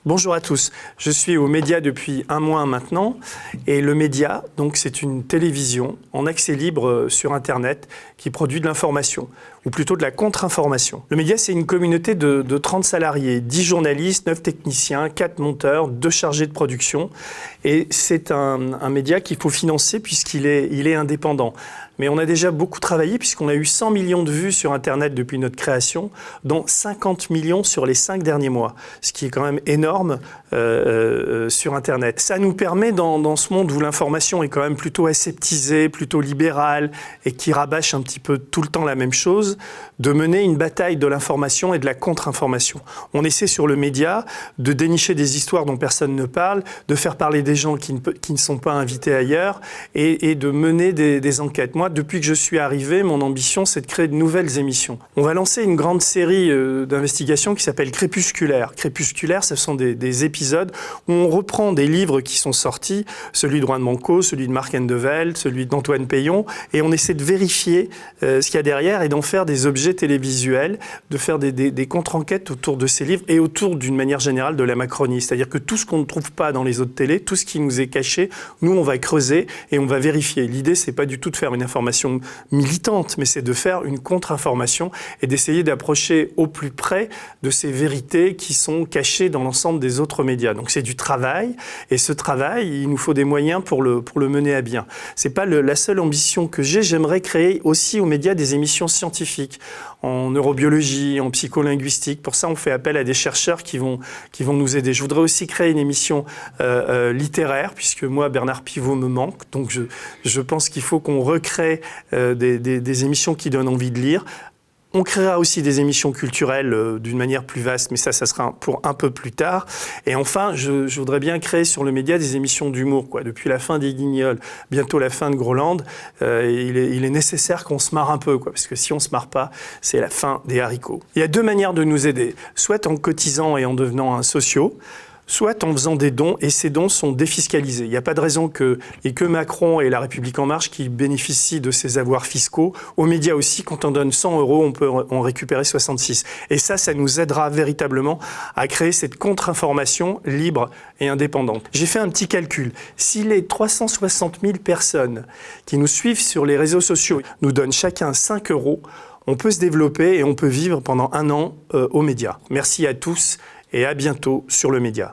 Bonjour à tous, je suis au Média depuis un mois maintenant et le Média, donc c'est une télévision en accès libre sur Internet qui produit de l'information ou plutôt de la contre-information. Le Média, c'est une communauté de 30 salariés, 10 journalistes, 9 techniciens, 4 monteurs, 2 chargés de production et c'est un média qu'il faut financer puisqu'il est indépendant. Mais on a déjà beaucoup travaillé puisqu'on a eu 100 millions de vues sur Internet depuis notre création, dont 50 millions sur les 5 derniers mois, ce qui est quand même énorme sur Internet. Ça nous permet, dans ce monde où l'information est quand même plutôt aseptisée, plutôt libérale et qui rabâche un petit peu tout le temps la même chose, de mener une bataille de l'information et de la contre-information. On essaie sur le Média de dénicher des histoires dont personne ne parle, de faire parler des gens qui ne sont pas invités ailleurs et de mener des enquêtes. Moi, depuis que je suis arrivé, mon ambition, c'est de créer de nouvelles émissions. On va lancer une grande série d'investigations qui s'appelle Crépusculaire. Crépusculaire, ce sont des épisodes où on reprend des livres qui sont sortis, celui de Juan Manco, celui de Marc Endeveld, celui d'Antoine Peillon, et on essaie de vérifier ce qu'il y a derrière et d'en faire des objets télévisuels, de faire des contre-enquêtes autour de ces livres et autour, d'une manière générale, de la Macronie. C'est-à-dire que tout ce qu'on ne trouve pas dans les autres télés, tout ce qui nous est caché, nous, on va creuser et on va vérifier. L'idée, c'est pas du tout de faire une information militante, mais c'est de faire une contre-information et d'essayer d'approcher au plus près de ces vérités qui sont cachées dans l'ensemble des autres médias. Donc c'est du travail, et ce travail, il nous faut des moyens pour le mener à bien. C'est pas la seule ambition que j'ai. J'aimerais créer aussi aux médias des émissions scientifiques en neurobiologie, en psycholinguistique. Pour ça, on fait appel à des chercheurs qui vont nous aider. Je voudrais aussi créer une émission littéraire, puisque moi, Bernard Pivot me manque. Donc je pense qu'il faut qu'on recrée des émissions qui donnent envie de lire. On créera aussi des émissions culturelles d'une manière plus vaste, mais ça sera pour un peu plus tard. Et enfin, je voudrais bien créer sur le Média des émissions d'humour, quoi. Depuis la fin des Guignols, bientôt la fin de Groland, il est nécessaire qu'on se marre un peu, quoi, parce que si on se marre pas, c'est la fin des haricots. Il y a deux manières de nous aider, soit en cotisant et en devenant un socio, soit en faisant des dons, et ces dons sont défiscalisés. Il n'y a pas de raison que Macron et La République En Marche qui bénéficient de ces avoirs fiscaux. Aux médias aussi, quand on donne 100 €, on peut en récupérer 66. Et ça nous aidera véritablement à créer cette contre-information libre et indépendante. J'ai fait un petit calcul. Si les 360 000 personnes qui nous suivent sur les réseaux sociaux nous donnent chacun 5 €, on peut se développer et on peut vivre pendant un an aux médias. Merci à tous et à bientôt sur le Média.